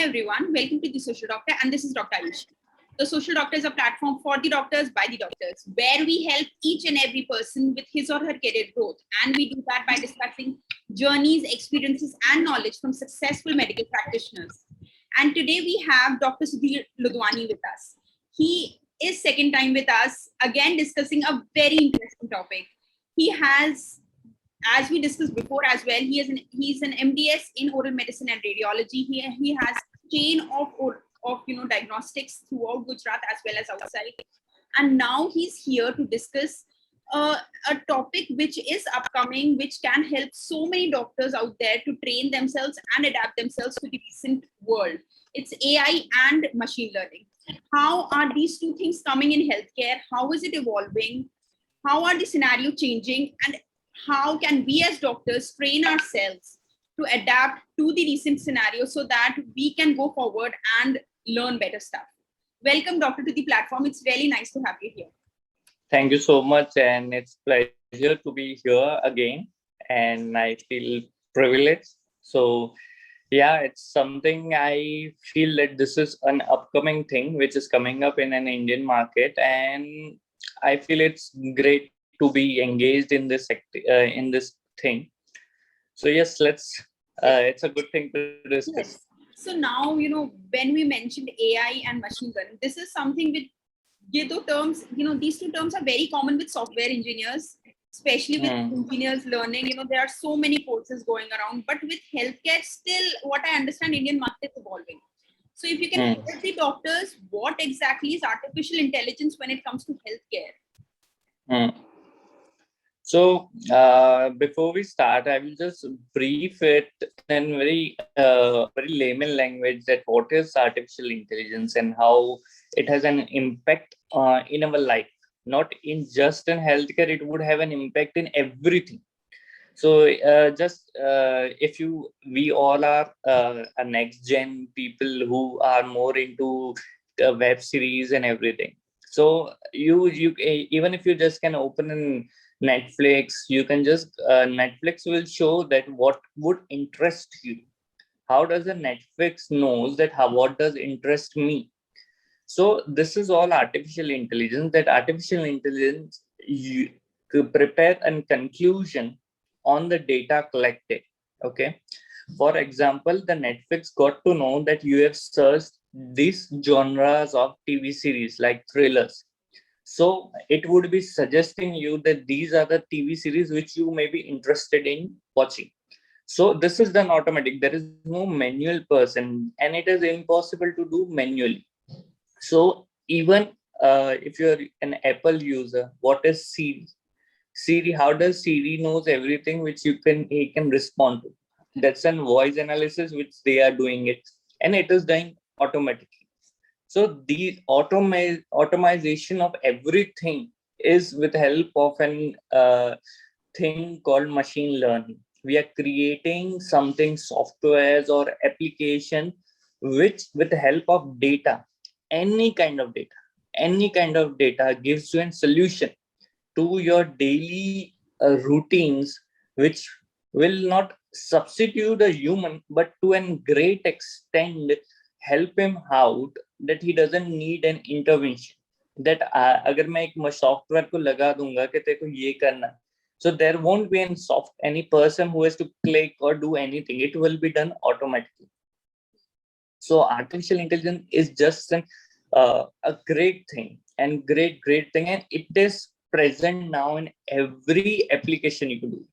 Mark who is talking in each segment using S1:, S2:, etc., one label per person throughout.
S1: everyone, welcome to The Social Doctor, and this is Dr. Ayush. The Social Doctor is a platform for the doctors by the doctors, where we help each and every person with his or her career growth. And we do that by discussing journeys, experiences, and knowledge from successful medical practitioners. And today we have Dr. Ludhwani with us. He is second time with us, again discussing a very interesting topic. He has, as we discussed before as well, he's an MDS in Oral Medicine and Radiology. He has chain of diagnostics throughout Gujarat as well as outside. And now he's here to discuss a topic which is upcoming, which can help so many doctors out there to train themselves and adapt themselves to the recent world. It's AI and machine learning. How are these two things coming in healthcare? How is it evolving? How are the scenario changing? And how can we as doctors train ourselves to adapt to the recent scenario so that we can go forward and learn better stuff? Welcome, Doctor, to the platform. It's really nice to have you here.
S2: Thank you so much, and it's a pleasure to be here again, and I feel privileged. So, yeah, it's something I feel that this is an upcoming thing which is coming up in an Indian market, and I feel it's great to be engaged in this thing. So yes, it's a good thing to discuss.
S1: Yes. So now, when we mentioned AI and machine learning, this is something with these two terms are very common with software engineers, especially with engineers learning. There are so many courses going around, but with healthcare, still what I understand, Indian market is evolving. So if you can tell the doctors, what exactly is artificial intelligence when it comes to healthcare?
S2: So before we start, I will just brief it in very layman language that what is artificial intelligence and how it has an impact in our life. Not in just in healthcare, it would have an impact in everything. So we all are a next gen people who are more into web series and everything. So you even if you just can open in Netflix, you can just Netflix will show that what would interest you. How does the Netflix knows that what does interest me? So this is all artificial intelligence. That artificial intelligence you could prepare a conclusion on the data collected. Okay. For example, the Netflix got to know that you have searched these genres of TV series like thrillers. So it would be suggesting you that these are the TV series which you may be interested in watching. So this is done automatic. There is no manual person, and it is impossible to do manually. So even if you're an Apple user, what is Siri? Siri, how does Siri knows everything which he can respond to? That's an voice analysis which they are doing it, and it is done automatically. So the automation of everything is with help of an thing called machine learning. We are creating something softwares or application which with the help of data, any kind of data gives you a solution to your daily routines, which will not substitute a human, but to a great extent help him out that he doesn't need an intervention. That अगर मैं एक software को लगा दूंगा कि तेरे को ये करना, so there won't be any person who has to click or do anything. It will be done automatically. So artificial intelligence is just a great thing and great thing, and it is present now in every application you can do it.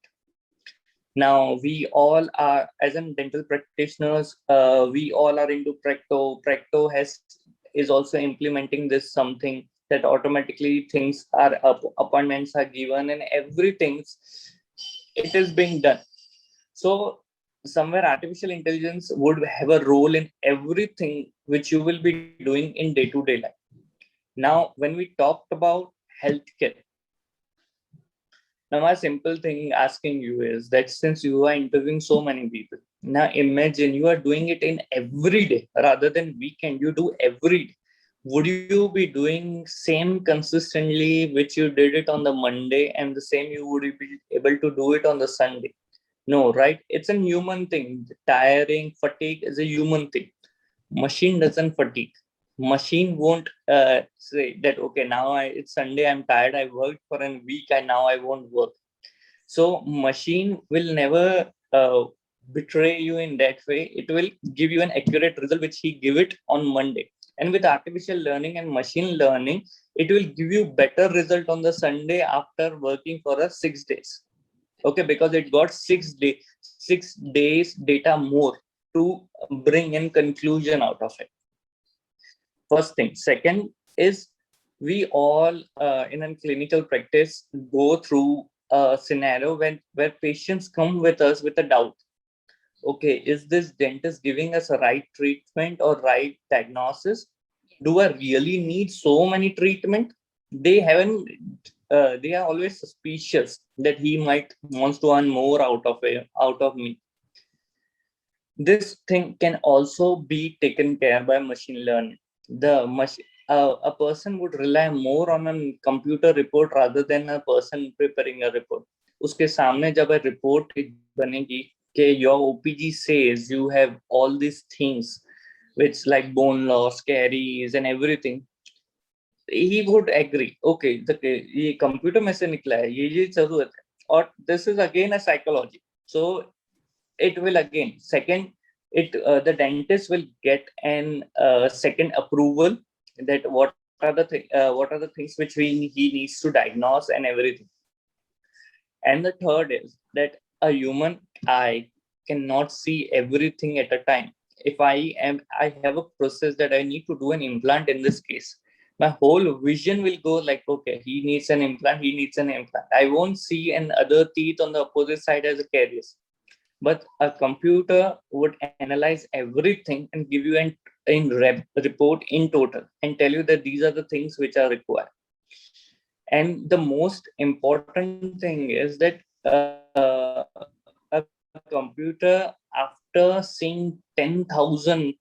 S2: Now we all are, as in dental practitioners, we all are into Practo. Practo is also implementing this something that automatically things are appointments are given and everything it is being done. So somewhere artificial intelligence would have a role in everything which you will be doing in day-to-day life. Now, when we talked about healthcare, now my simple thing asking you is that since you are interviewing so many people, now imagine you are doing it in every day rather than weekend, you do every day. Would you be doing same consistently which you did it on the Monday and the same you would be able to do it on the Sunday? No, right? It's a human thing. Tiring, fatigue is a human thing. Machine doesn't fatigue. Machine won't say that, okay, now it's Sunday, I'm tired, I worked for a week, and now I won't work. So machine will never betray you in that way. It will give you an accurate result, which he give it on Monday. And with artificial learning and machine learning, it will give you better result on the Sunday after working for 6 days. Okay, because it got 6 days data more to bring in conclusion out of it. First thing. Second is, we all in a clinical practice go through a scenario where patients come with us with a doubt. Okay, is this dentist giving us a right treatment or right diagnosis? Do I really need so many treatment? They haven't. They are always suspicious that he might wants to earn more out of me. This thing can also be taken care by machine learning. A person would rely more on a computer report rather than a person preparing a report. उसके सामने जब a report बनेगी कि your OPG says you have all these things which like bone loss, caries and everything, he would agree. Okay, ये computer में से निकला है, ये जरूरत है. Or this is again a psychology. So it will again the dentist will get an second approval that what are the things which he needs to diagnose and everything. And the third is that a human eye cannot see everything at a time. If I have a process that I need to do an implant in this case, my whole vision will go like, okay, he needs an implant. I won't see an other teeth on the opposite side as a caries. But a computer would analyze everything and give you an report in total and tell you that these are the things which are required. And the most important thing is that a computer, after seeing 10,000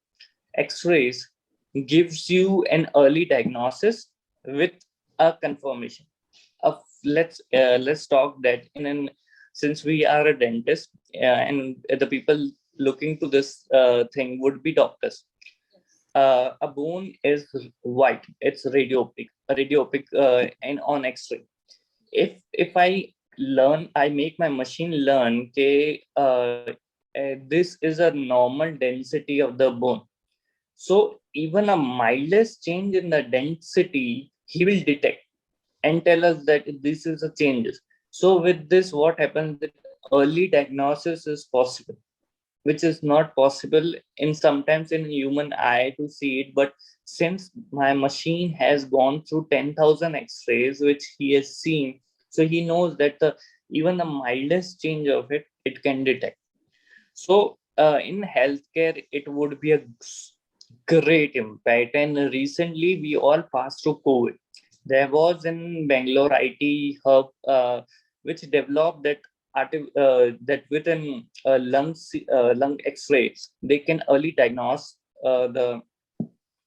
S2: X-rays, gives you an early diagnosis with a confirmation. Let's talk that since we are a dentist and the people looking to this thing would be doctors. A bone is white, it's radiopaque and on X-ray. If I make my machine learn this is a normal density of the bone. So even a mildest change in the density, he will detect and tell us that this is a changes. So with this, what happens that early diagnosis is possible, which is not possible sometimes in human eye to see it. But since my machine has gone through 10,000 X-rays, which he has seen, so he knows that even the mildest change of it can detect. So in healthcare, it would be a great impact. And recently, we all passed through COVID. There was in Bangalore IT hub which developed that within lung X-rays, they can early diagnose the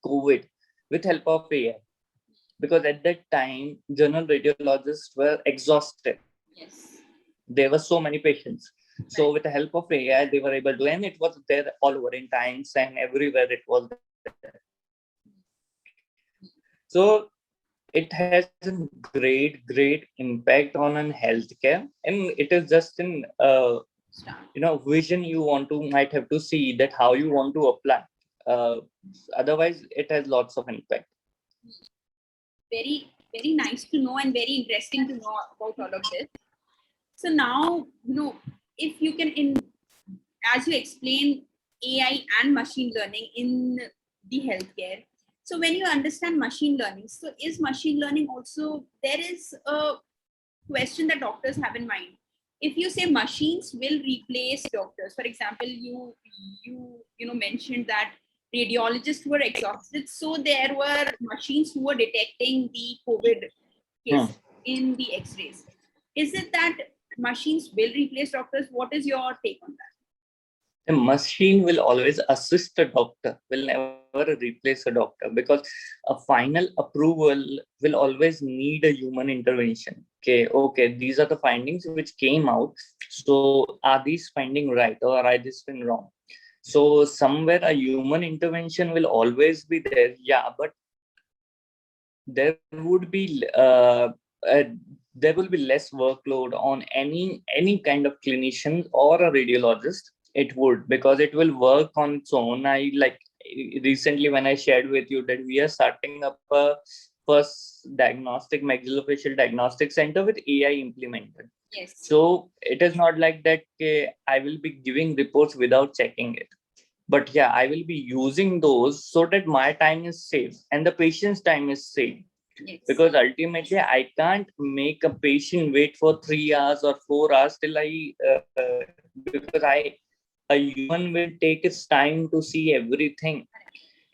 S2: COVID with help of AI. Because at that time, general radiologists were exhausted.
S1: Yes.
S2: There were so many patients. So with the help of AI, they were able to, and it was there all over in Times and everywhere it was there. So it has a great impact on healthcare, and it is just in vision you might have to see that how you want to apply. Otherwise, it has lots of impact.
S1: Very, very nice to know and very interesting to know about all of this. So now, if you can, as you explain AI and machine learning in the healthcare. So when you understand machine learning, so is machine learning also, there is a question that doctors have in mind. If you say machines will replace doctors, for example, you mentioned that radiologists were exhausted, so there were machines who were detecting the COVID case in the X-rays. Is it that machines will replace doctors? What is your take on that?
S2: A machine will always assist a doctor, will never replace a doctor, because a final approval will always need a human intervention. Okay, these are the findings which came out. So are these findings right or are these been wrong? So somewhere a human intervention will always be there. Yeah, but there would be there will be less workload on any kind of clinician or a radiologist. It would, because it will work on its own. I like recently when I shared with you that we are starting up a first diagnostic maxillofacial diagnostic center with AI implemented.
S1: Yes.
S2: So it is not like that I will be giving reports without checking it, but yeah, I will be using those so that my time is saved and the patient's time is saved.
S1: Yes.
S2: Because ultimately I can't make a patient wait for 3 hours or 4 hours till because a human will take its time to see everything.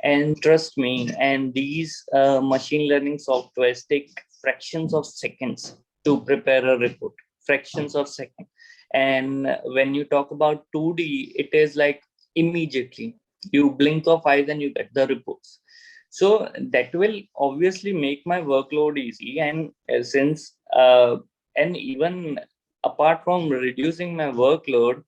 S2: And trust me, and these machine learning softwares take fractions of seconds to prepare a report, fractions of seconds. And when you talk about 2D, it is like immediately you blink of eyes and you get the reports. So that will obviously make my workload easy. And since and even apart from reducing my workload,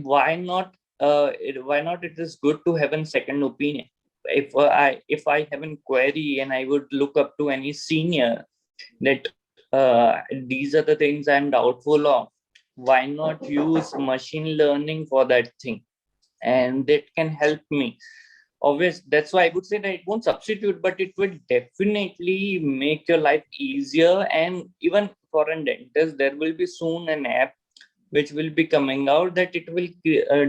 S2: why not why not it is good to have a second opinion. If I have a query and I would look up to any senior that these are the things I'm doubtful of, why not use machine learning for that thing, and that can help me. Obvious, that's why I would say that it won't substitute, but it will definitely make your life easier. And even for a dentist, there will be soon an app which will be coming out that it will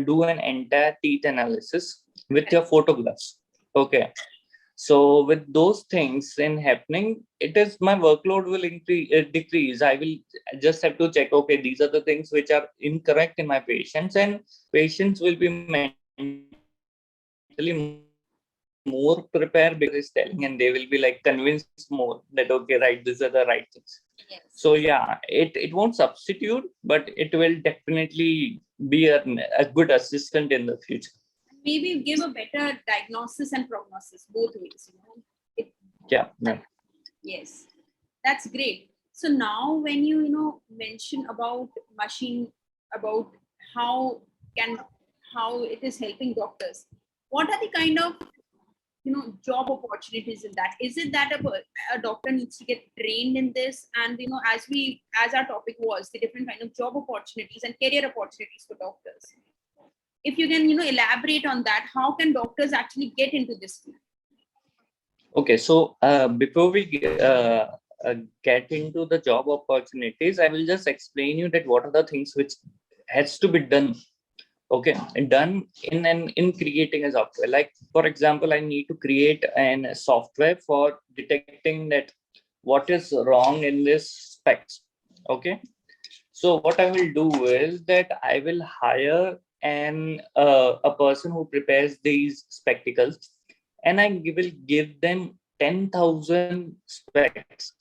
S2: do an entire teeth analysis with your photographs. Okay. So with those things in happening, it is my workload will increase, decrease. I will just have to check, okay, these are the things which are incorrect in my patients, and patients will be mentally more prepared because is telling, and they will be like convinced more that, okay, right, these are the right things. So yeah, it won't substitute, but it will definitely be a good assistant in the future.
S1: Maybe give a better diagnosis and prognosis both ways, it,
S2: Yeah.
S1: yes, that's great. So now when you mention about machine, about how can, how it is helping doctors, what are the kind of job opportunities in that? Is it that a doctor needs to get trained in this? And as our topic was the different kind of job opportunities and career opportunities for doctors, if you can elaborate on that, how can doctors actually get into this field?
S2: Okay, so before we get into the job opportunities, I will just explain you that what are the things which has to be done. Okay, and done in creating a software. Like for example, I need to create an software for detecting that what is wrong in this specs. Okay, so what I will do is that I will hire a person who prepares these spectacles, and will give them 10,000 specs.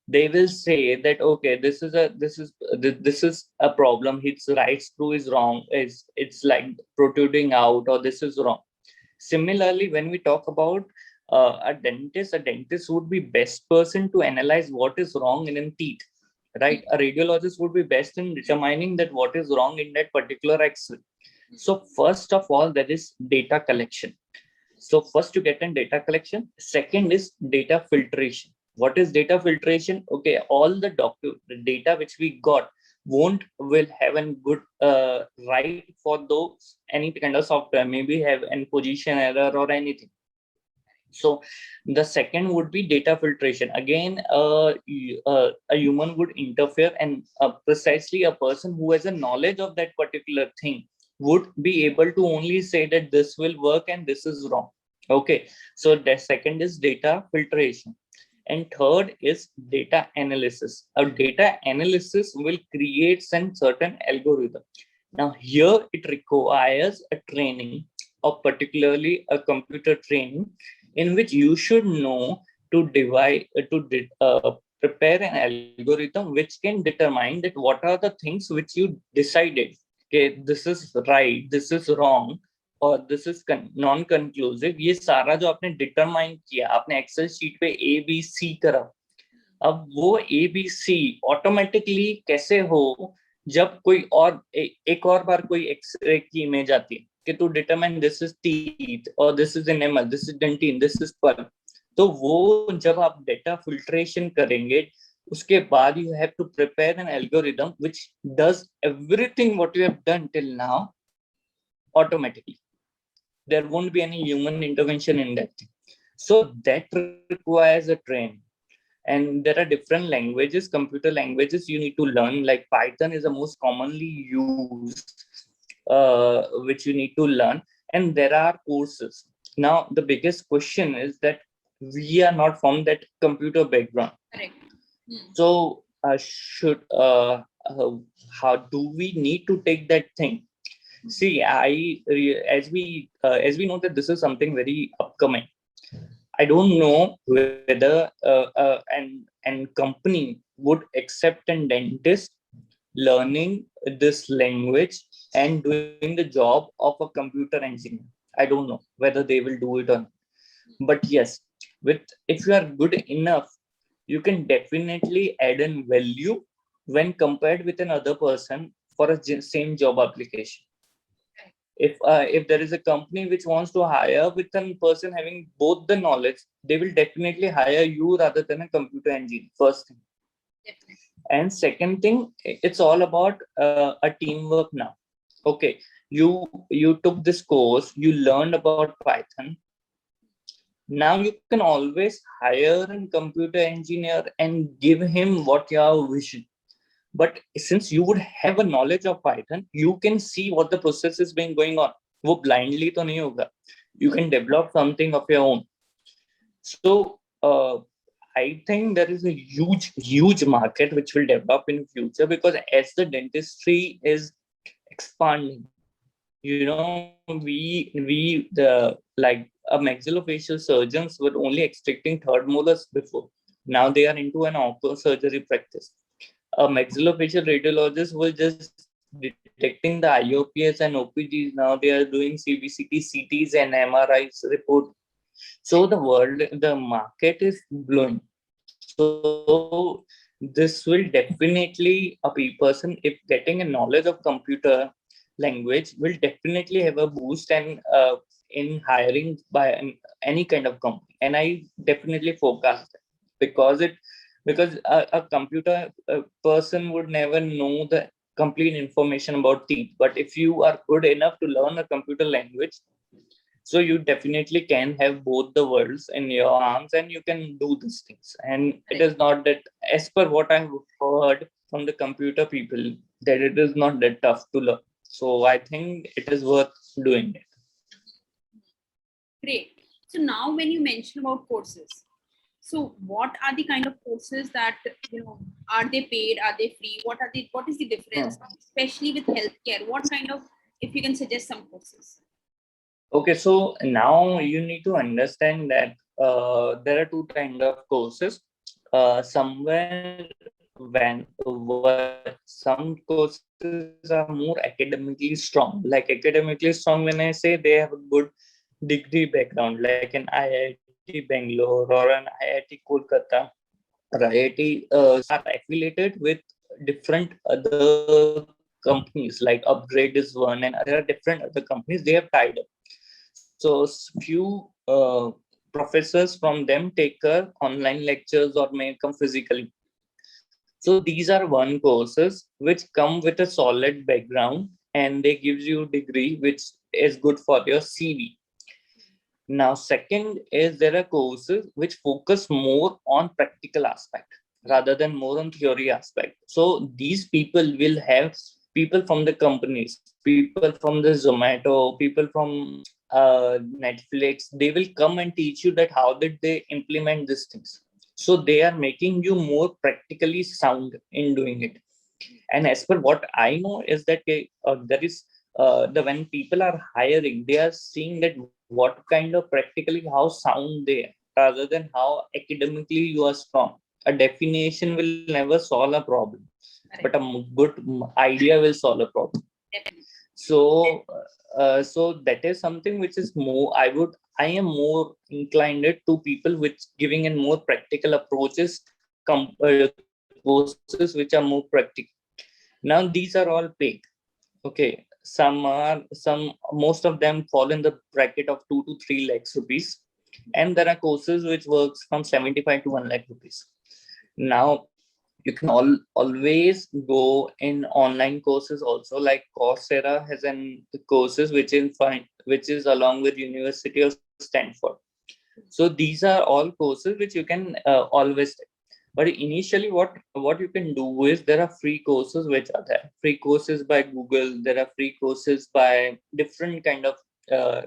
S2: They will say that, okay, this is a problem. Its right screw is wrong. It's like protruding out, or this is wrong. Similarly, when we talk about a dentist would be best person to analyze what is wrong in teeth, right? A radiologist would be best in determining that what is wrong in that particular X-ray. So first of all, there is data collection. So first you get in data collection. Second is data filtration. What is data filtration? Okay, all the data which we got will have a good right for those any kind of software, maybe have an position error or anything. So the second would be data filtration. Again, a human would interfere, and precisely a person who has a knowledge of that particular thing would be able to only say that this will work and this is wrong. Okay, so the second is data filtration. And third is data analysis. A data analysis will create some certain algorithm. Now here it requires a training, or particularly a computer training, in which you should know to prepare an algorithm which can determine that what are the things which you decided, okay, this is right, this is wrong, और this is non conclusive. ये सारा जो आपने determine किया, आपने Excel sheet पे ABC करा, अब वो ABC ऑटोमेटिकली कैसे हो जब कोई और एक और बार कोई एक्सरे की इमेज आती है कि to determine this is teeth और this is enamel, this is dentine, this is pulp, तो वो जब आप डेटा फिल्ट्रेशन करेंगे उसके बाद you have to prepare an algorithm which does everything what you have done till now automatically. There won't be any human intervention in that thing. So that requires a train. And there are different languages, computer languages you need to learn. Like Python is the most commonly used, which you need to learn. And there are courses. Now, the biggest question is that we are not from that computer background.
S1: Correct.
S2: So, how do we need to take that thing? See, as we know that this is something very upcoming. I don't know whether and company would accept a dentist learning this language and doing the job of a computer engineer. I don't know whether they will do it or not. But yes, with if you are good enough, you can definitely add in value when compared with another person for a same job application. If there is a company which wants to hire with a person having both the knowledge, they will definitely hire you rather than a computer engineer, first thing.
S1: Definitely.
S2: And second thing, it's all about a teamwork now. Okay, you took this course, you learned about Python. Now you can always hire a computer engineer and give him what your vision. But since you would have a knowledge of Python, you can see what the process is being going on. वो blindly तो नहीं होगा. You can develop something of your own. So I think there is a huge market which will develop in future, because as the dentistry is expanding, we the like a maxillofacial surgeons were only extracting third molars before. Now they are into an open surgery practice. A maxillofacial radiologist was just detecting the IOPs and OPGs. Now they are doing CBCT, CTs, and MRIs report. So the market is blowing. So this will definitely person, if getting a knowledge of computer language, will definitely have a boost and in hiring by any kind of company. And I definitely forecast that, because a computer person would never know the complete information about teeth. But if you are good enough to learn a computer language, so you definitely can have both the worlds in your arms and you can do these things. And it is not that, as per what I've heard from the computer people, that it is not that tough to learn. So I think it is worth doing it.
S1: Great. So now when you mention about courses, so what are the kind of courses that, are they paid? Are they free? What is the difference, especially with healthcare? What kind of, if you can suggest some courses?
S2: Okay, so now you need to understand that there are two kind of courses. Somewhere some courses are more academically strong. Like academically strong, when I say they have a good degree background, like an IIT Bangalore or an IIT Kolkata or IIT are affiliated with different other companies. Like Upgrade is one, and there are different other companies they have tied up. So few professors from them take online lectures or may come physically. So these are one courses which come with a solid background and they gives you degree which is good for your CV. Now, second is there are courses which focus more on practical aspect rather than more on theory aspect. So these people will have people from the companies, people from the Zomato, people from Netflix. They will come and teach you that how did they implement these things. So they are making you more practically sound in doing it. And as per what I know is that there is when people are hiring, they are seeing that what kind of practically how sound they are rather than how academically you are strong. A definition will never solve a problem, but a good idea will solve a problem. So so that is something which is more, I am more inclined to people which giving in more practical approaches, courses which are more practical. Now these are all paid. Okay, most of them fall in the bracket of 2 to 3 lakhs rupees, and there are courses which works from 75 to 1 lakh rupees. Now you can always go in online courses also, like Coursera has an courses which is fine, which is along with University of Stanford. So these are all courses which you can always take. But initially, what you can do is there are free courses which are there. Free courses by Google. There are free courses by different kind of uh,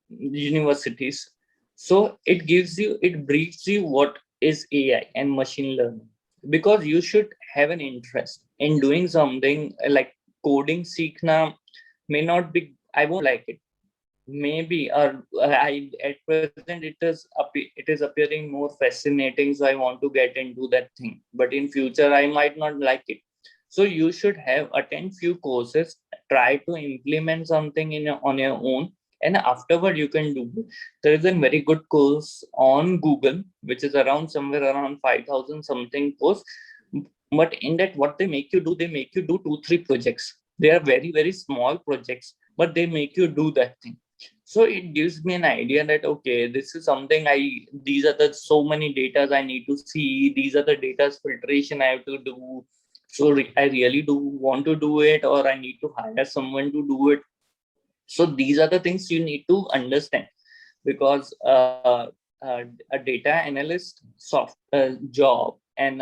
S2: universities. So it briefs you what is AI and machine learning, because you should have an interest in doing something like coding. Seekhna may not be. I won't like it. Maybe, or I at present it is appearing more fascinating, so I want to get into that thing. But in future, I might not like it. So you should have attend few courses, try to implement something on your own, and afterward you can do. There is a very good course on Google, which is around somewhere around 5,000 something course. But in that, what they make you do 2 3 projects. They are very small projects, but they make you do that thing. So it gives me an idea that okay, this is something these are the so many datas I need to see, these are the data's filtration I have to do. So I really do want to do it, or I need to hire someone to do it. So these are the things you need to understand, because a data analyst job and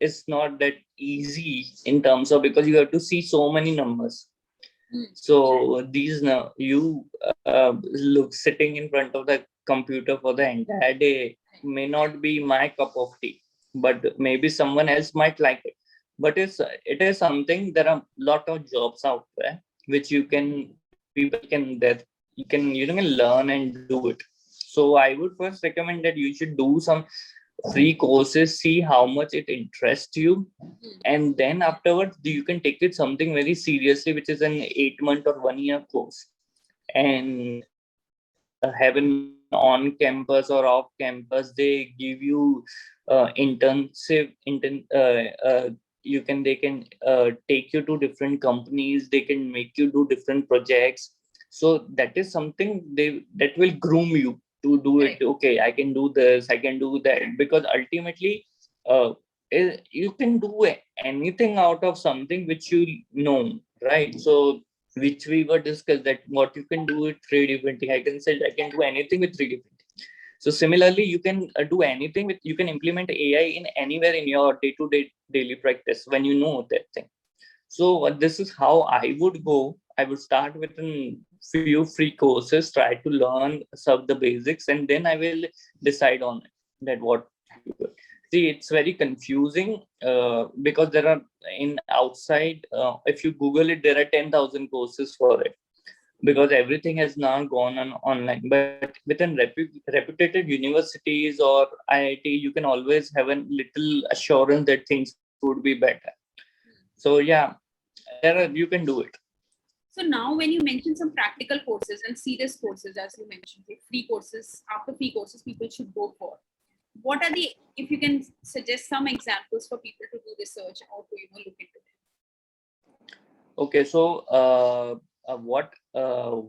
S2: it's not that easy in terms of, because you have to see so many numbers. So these now you look sitting in front of the computer for the entire day may not be my cup of tea, but maybe someone else might like it. But it is something. There are a lot of jobs out there which people can that you can learn and do it. So I would first recommend that you should do some free courses, see how much it interests you, and then afterwards you can take it something very seriously, which is an 8 month or 1 year course, and have an on campus or off campus. They give you intensive intern you can they can take you to different companies, they can make you do different projects. So that is something that will groom you to do it. Okay, I can do this, I can do that, because ultimately uh, you can do anything out of something which you know, right? So which we were discussed, that what you can do with 3D printing. I can say I can do anything with 3D printing. So similarly, you can do anything with, you can implement AI in anywhere in your day-to-day daily practice when you know that thing. So this is how I would go. I would start with a few free courses, try to learn some of the basics, and then I will decide on it, that what to do. See, it's very confusing because there are in outside. If you Google it, there are 10,000 courses for it, because everything has now gone on online. But within reputed universities or IIT, you can always have a little assurance that things would be better. So yeah, you can do it.
S1: So now when you mention some practical courses and serious courses, as you mentioned, like free courses, after free courses people should go for, what are the, if you can suggest some examples for people to do research or to look into them?
S2: Okay, so what I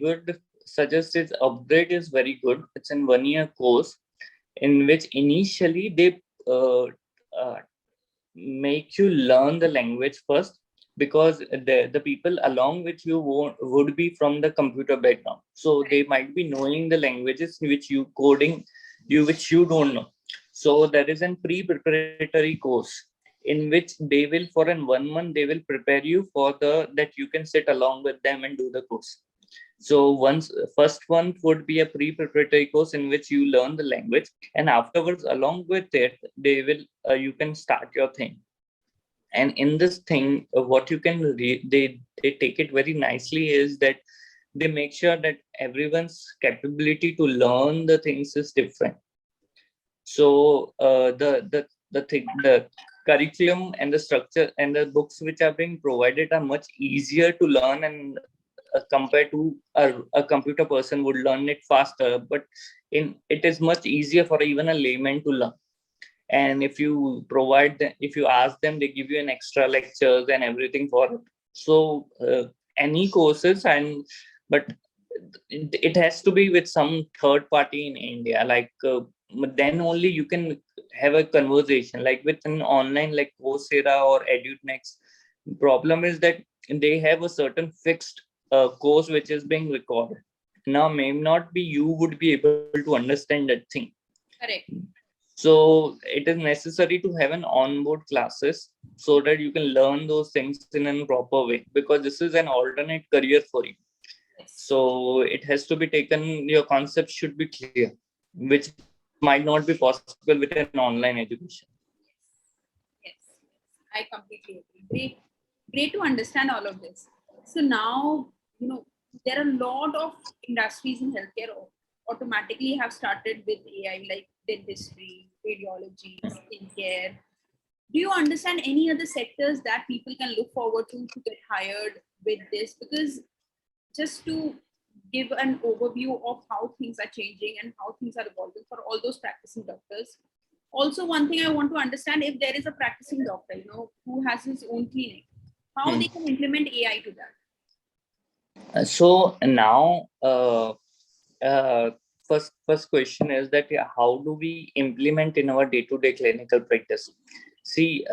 S2: would suggest is upgrade is very good. It's in 1 year course in which initially they uh, make you learn the language first, because the people along with you would be from the computer background, so they might be knowing the languages which you coding which you don't know. So there is a pre-preparatory course in which they will, for in 1 month they will prepare you for the that you can sit along with them and do the course. So once first one would be a pre-preparatory course in which you learn the language, and afterwards along with it they will you can start your thing. And in this thing, what you can they take it very nicely is that they make sure that everyone's capability to learn the things is different. So the curriculum and the structure and the books which are being provided are much easier to learn, and compared to a computer person would learn it faster, but it is much easier for even a layman to learn. and if you provide them, if you ask them, they give you an extra lectures and everything for it. So any courses, and but it has to be with some third party in India, like then only you can have a conversation, like with an online like Coursera or EduNext. Problem is that they have a certain fixed course which is being recorded. Now may not be you would be able to understand that thing.
S1: Correct.
S2: So it is necessary to have an onboard classes so that you can learn those things in a proper way, because this is an alternate career for you.
S1: Yes.
S2: So it has to be taken, your concept should be clear, which might not be possible with an online education.
S1: Yes, I completely agree. Great to understand all of this. So now, there are a lot of industries in healthcare automatically have started with AI, like dentistry, radiology, skincare. Do you understand any other sectors that people can look forward to get hired with this? Because just to give an overview of how things are changing and how things are evolving for all those practicing doctors. Also, one thing I want to understand, if there is a practicing doctor, who has his own clinic, how they can implement AI to that.
S2: So now, first question is that how do we implement in our day-to-day clinical practice? See,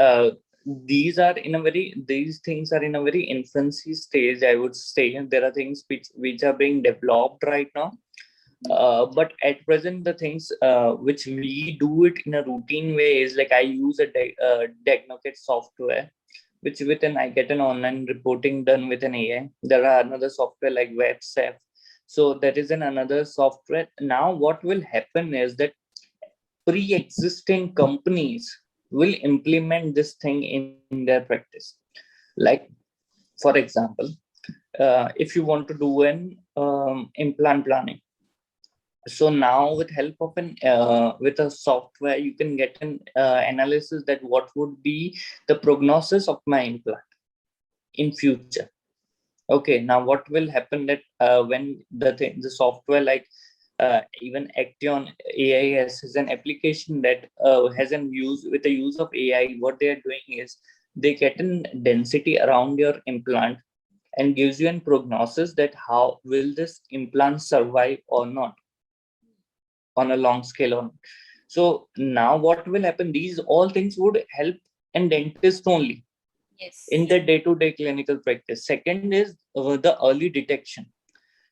S2: these things are in a very infancy stage, I would say. There are things which are being developed right now. But at present, the things which we do it in a routine way is like I use a Diagnostics software, which I get an online reporting done with an AI. There are another software like WebSafe. So there is another software. Now what will happen is that pre-existing companies will implement this thing in their practice. Like, for example, if you want to do an implant planning, so now with help of an with a software, you can get an analysis that what would be the prognosis of my implant in future. Okay, now what will happen that when the software like even Action AIS is an application that has an use with the use of AI. What they are doing is they get an density around your implant and gives you a prognosis that how will this implant survive or not on a long scale on. So now what will happen? These all things would help in dentist only.
S1: Yes.
S2: In the day-to-day clinical practice. Second is the early detection.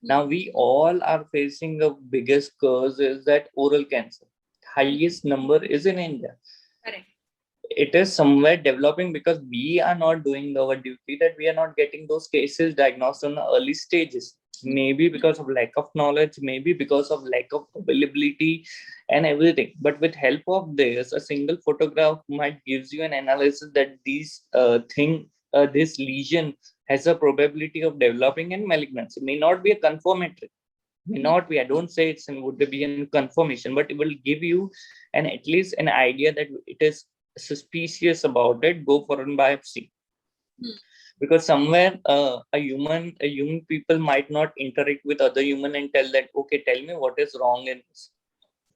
S2: Now we all are facing the biggest curse is that oral cancer. Highest number is in India.
S1: Correct.
S2: It is somewhere developing because we are not doing our duty, that we are not getting those cases diagnosed on the early stages. Maybe because of lack of knowledge, maybe because of lack of availability and everything. But with help of this, a single photograph might gives you an analysis that this lesion has a probability of developing in malignancy. May not be a confirmatory, may not be. I don't say it's would be a confirmation, but it will give you an at least an idea that it is suspicious about it. Go for a biopsy. Because somewhere a human people might not interact with other human and tell that, okay, tell me what is wrong in this.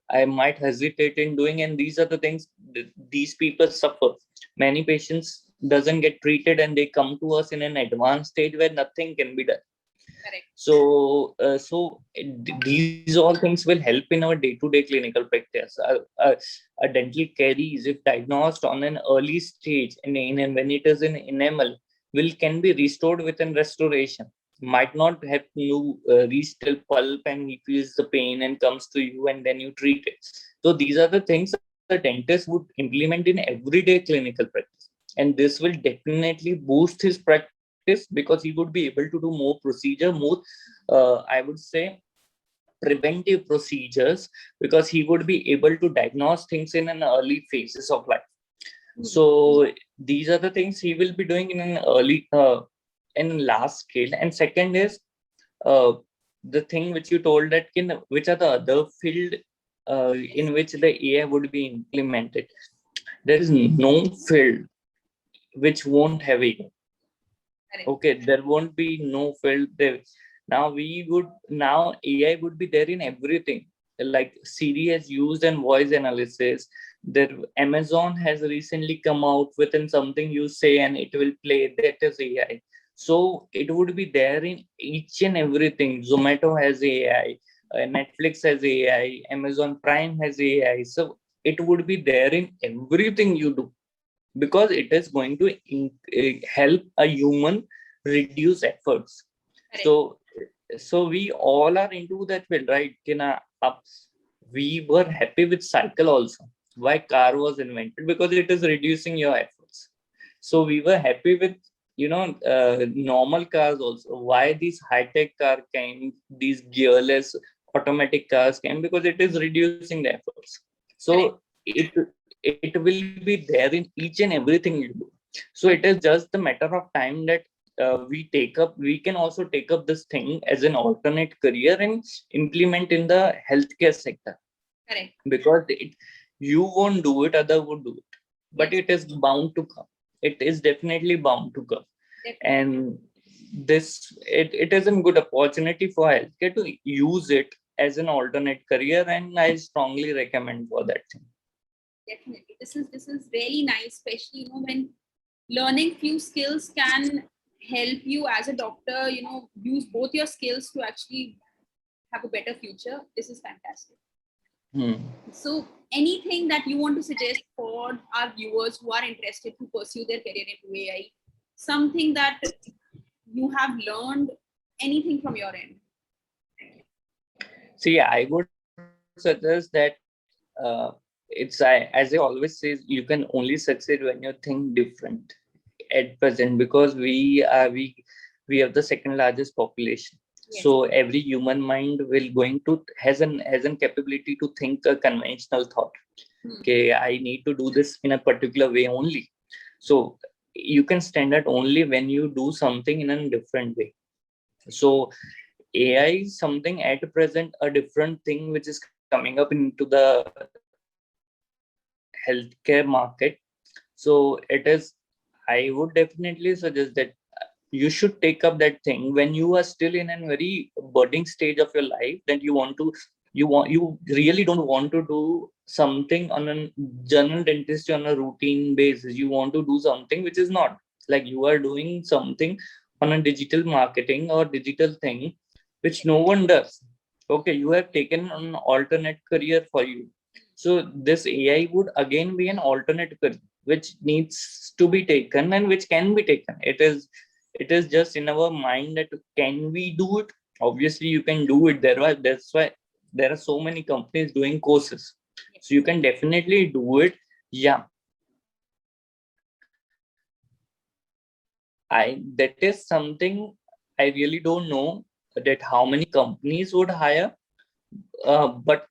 S2: I might hesitate in doing, and these are the things these people suffer. Many patients doesn't get treated and they come to us in an advanced stage where nothing can be done.
S1: Correct.
S2: So these all things will help in our day-to-day clinical practice. A dental caries, if diagnosed on an early stage and when it is in enamel, can be restored within restoration. Might not have to reach till pulp and he feels the pain and comes to you and then you treat it. So these are the things the dentist would implement in everyday clinical practice, and this will definitely boost his practice because he would be able to do more procedure, more I would say preventive procedures, because he would be able to diagnose things in an early phases of life. So these are the things he will be doing in an early in last scale. And second is the thing which you told that which are the other field in which the AI would be implemented. There is no field which won't have AI. Okay, there won't be no field there. Now AI would be there in everything. Like Siri has used in voice analysis. There, Amazon has recently come out within something you say and it will play. That is AI. So it would be there in each and everything. Zomato has AI, Netflix has AI, Amazon Prime has AI. So it would be there in everything you do, because it is going to help a human reduce efforts.
S1: Correct.
S2: So we all are into that field, right? Kina, ups. We were happy with cycle also. Why car was invented? Because it is reducing your efforts. So we were happy with, normal cars also. Why these high tech car came? These gearless automatic cars came, because it is reducing the efforts. So
S1: Correct.
S2: it will be there in each and everything you do. So it is just the matter of time that we can also take up this thing as an alternate career and implement in the healthcare sector,
S1: Correct.
S2: because you won't do it, other would do it, but
S1: Yes.
S2: it is bound to come. It is definitely bound to come.
S1: Definitely.
S2: And it is a good opportunity for healthcare to use it as an alternate career, and I strongly recommend for that thing.
S1: Definitely. This is really nice, especially when learning few skills can help you as a doctor, use both your skills to actually have a better future. This is fantastic.
S2: Hmm.
S1: So anything that you want to suggest for our viewers who are interested to pursue their career into AI, something that you have learned, anything from your end?
S2: See, I would suggest that as I always say, you can only succeed when you think different at present, because we have the second largest population.
S1: Yes.
S2: So every human mind will going to has an capability to think a conventional thought. Okay, I need to do this in a particular way only. So you can stand out only when you do something in a different way. So AI is something at present a different thing which is coming up into the healthcare market. So it is, I would definitely suggest that you should take up that thing when you are still in a very budding stage of your life, that you really don't want to do something on a general dentistry on a routine basis. You want to do something which is not like you are doing something on a digital marketing or digital thing which no one does. Okay, you have taken an alternate career for you. So this AI would again be an alternate career which needs to be taken and which can be taken. It is just in our mind that can we do it? Obviously you can do it. That's why there are so many companies doing courses. So you can definitely do it. Yeah. That is something I really don't know that how many companies would hire. But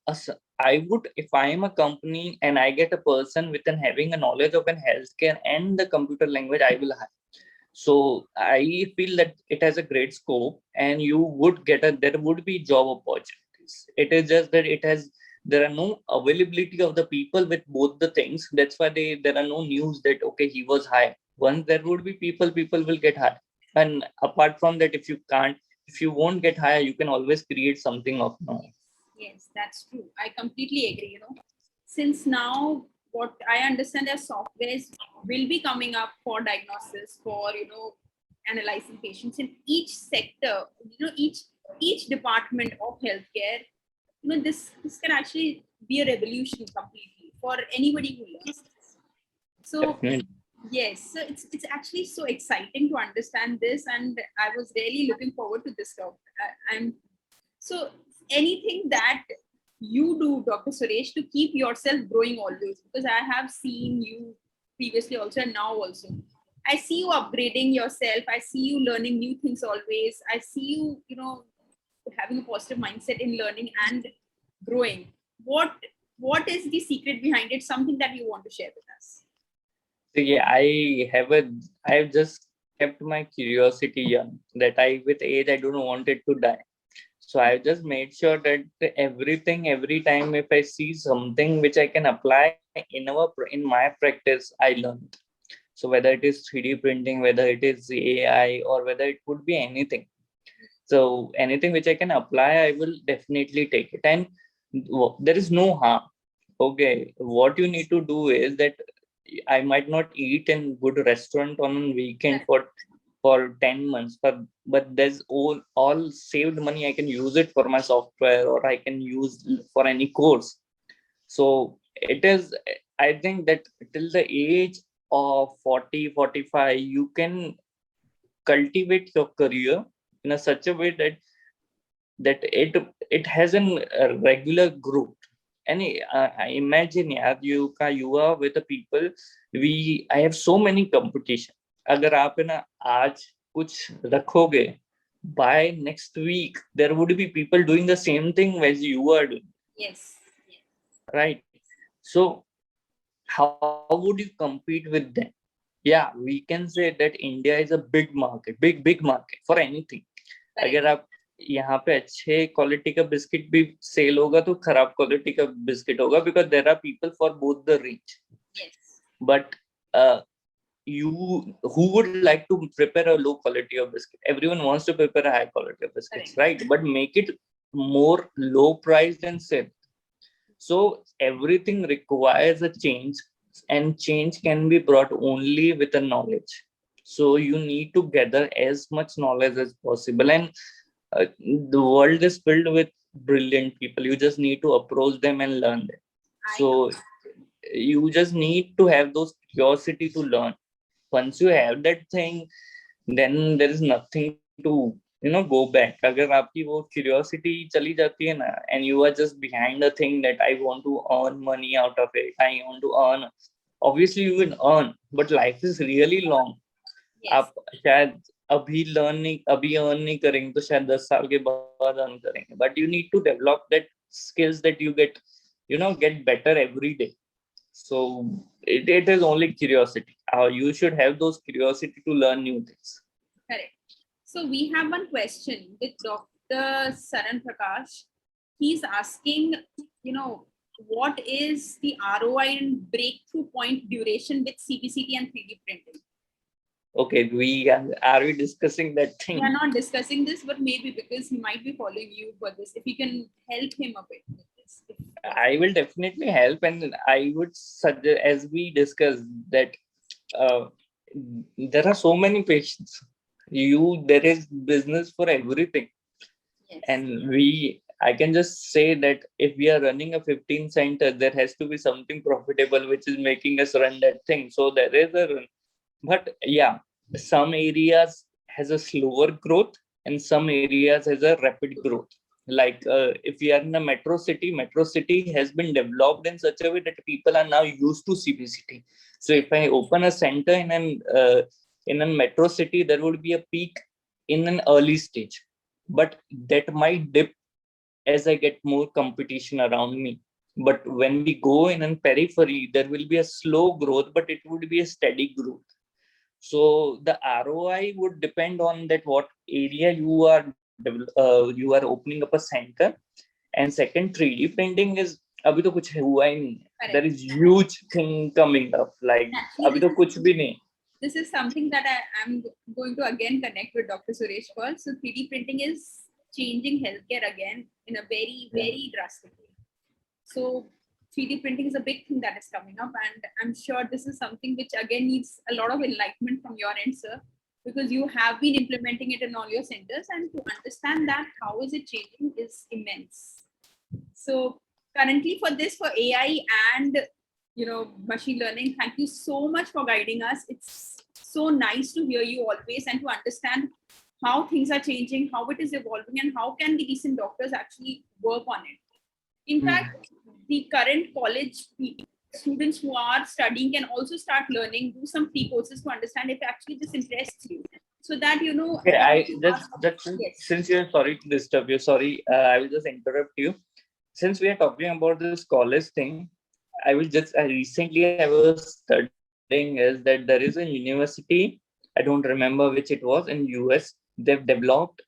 S2: I would, if I am a company and I get a person with an having a knowledge of an healthcare and the computer language, I will hire. So I feel that it has a great scope, and you would there would be job opportunities. It is just that there are no availability of the people with both the things. That's why there are no news that okay, he was hired. Once there would be people will get hired. And apart from that, if you won't get hired, you can always create something of now.
S1: Yes, that's true. I completely agree. Since now, what I understand, their softwares will be coming up for diagnosis, for analyzing patients in each sector. Each department of healthcare. This can actually be a revolution completely for anybody who learns this. So
S2: Definitely.
S1: yes, so it's actually so exciting to understand this, and I was really looking forward to this talk. I'm so anything that you do, Dr. Suresh, to keep yourself growing always, because I have seen you previously also and now also. I see you upgrading yourself. I see you learning new things always. I see you, having a positive mindset in learning and growing. What is the secret behind it? Something that you want to share with us?
S2: So yeah, I've just kept my curiosity young, that with age I don't want it to die. So I just made sure that every time if I see something which I can apply in my practice, I learn. So whether it is 3D printing, whether it is AI, or whether it could be anything. So anything which I can apply, I will definitely take it. And there is no harm. Okay, what you need to do is that I might not eat in good restaurant on weekend for 10 months, but there's all saved money. I can use it for my software, or I can use for any course. So it is, I think that till the age of 40, 45, you can cultivate your career in a such a way that it has a regular growth. And I imagine, यार, you are with the people. I have so many competition. अगर आप है ना आज कुछ रखोगे, by next week there would be people doing the same thing as you are doing.
S1: Yes.
S2: Right? So how would you compete with them? Yeah, we can say that India is a big market, big market for anything. अगर आप यहाँ पे अच्छे quality का biscuit भी cell होगा तो खराब क्वालिटी का बिस्किट होगा, because there are people for both the range.
S1: Yes.
S2: But who would like to prepare a low quality of biscuit? Everyone wants to prepare a high quality of biscuits, right? But make it more low priced and sell. So everything requires a change, and change can be brought only with a knowledge. So you need to gather as much knowledge as possible, and the world is filled with brilliant people. You just need to approach them and learn them. So you just need to have those curiosity to learn. Once you have that thing, then there is nothing to go back. अगर आपकी वो curiosity चली जाती है ना, and you are just behind the thing that I want to earn money out of it, I want to earn, obviously you will earn, but life is really long. आप शायद अभी earn नहीं करेंगे तो शायद 10 साल के बाद earn करेंगे, but you need to develop that skills that you get better every day. So it is only curiosity. You should have those curiosity to learn new things.
S1: Correct. So we have one question with Dr. Saran Prakash. He's asking, what is the ROI and breakthrough point duration with CBCT and 3D printing?
S2: Okay, are we discussing that thing?
S1: We are not discussing this, but maybe because he might be following you for this, if you can help him a bit with this.
S2: I will definitely help, and I would suggest, as we discussed, that there are so many patients. There is business for everything. Yes. And I can just say that if we are running a 15 center, there has to be something profitable which is making us run that thing. So there is but yeah, some areas has a slower growth and some areas has a rapid growth. Like if we are in a metro city has been developed in such a way that people are now used to CBCT. So if I open a center in a metro city, there would be a peak in an early stage, but that might dip as I get more competition around me. But when we go in a periphery, there will be a slow growth, but it would be a steady growth. So the ROI would depend on that what area you are opening up a center. And second, 3D printing is अभी तो कुछ हुआ ही नहीं. There is huge thing coming up. Like अभी तो कुछ भी नहीं.
S1: This is something that I'm going to again connect with Dr. Suresh for. So 3D printing is changing healthcare again in a very, very drastic way. So 3D printing is a big thing that is coming up, and I'm sure this is something which again needs a lot of enlightenment from your end, sir, because you have been implementing it in all your centers, and to understand that how is it changing is immense. So currently for AI and machine learning, thank you so much for guiding us. It's so nice to hear you always and to understand how things are changing, how it is evolving, and how can the recent doctors actually work on it. In fact, the current college students who are studying can also start learning, do some free courses to understand if actually this interests you. So that,
S2: Okay, since you're sorry to disturb you, I will just interrupt you. Since we are talking about this college thing, I recently I was studying is that there is a university, I don't remember which it was, in US. They've developed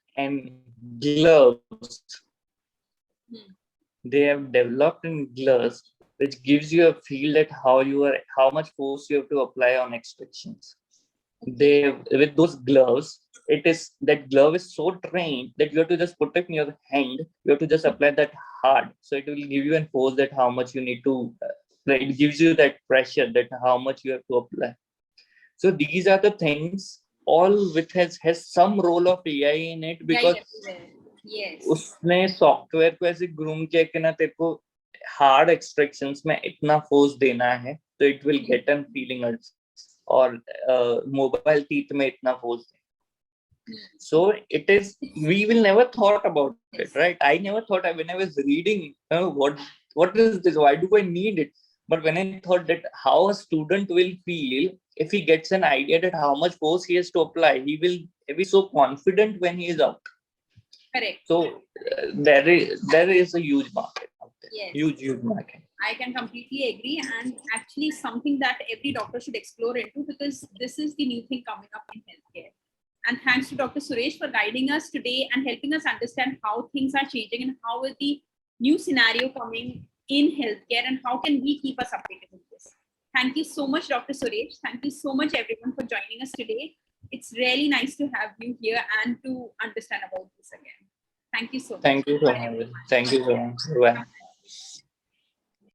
S2: gloves. They have developed in gloves which gives you a feel that how much force you have to apply on extractions. With those gloves, that glove is so trained that you have to just put it in your hand. You have to just apply that hard. So it will give you an force that how much you need to, it gives you that pressure that how much you have to apply. So these are the things, all which has some role of AI in it, because
S1: everywhere. Yes.
S2: उसने software को ऐसे groom किया कि ना तेरे को hard extractions में इतना फोर्स देना है तो it will get an feeling, और मोबाइल टीथ में इतना फोर्स देना. So it is, we will never thought about it, right? I never thought, when I was reading, what is this? Why do I need it? But when I thought that how a student will feel if he gets an idea that how much force he has to apply, he will be so confident when he is out.
S1: Correct.
S2: So there is a huge market out there.
S1: Yes.
S2: Huge market.
S1: I can completely agree, and actually something that every doctor should explore into, because this is the new thing coming up in healthcare. And thanks to Dr. Suresh for guiding us today and helping us understand how things are changing and how is the new scenario coming in healthcare and how can we keep us updated with this. Thank you so much, Dr. Suresh. Thank you so much, everyone, for joining us today. It's really nice to have you here and to understand about this again. Thank you so much.
S2: Thank you so much. Thank you so much. Bye.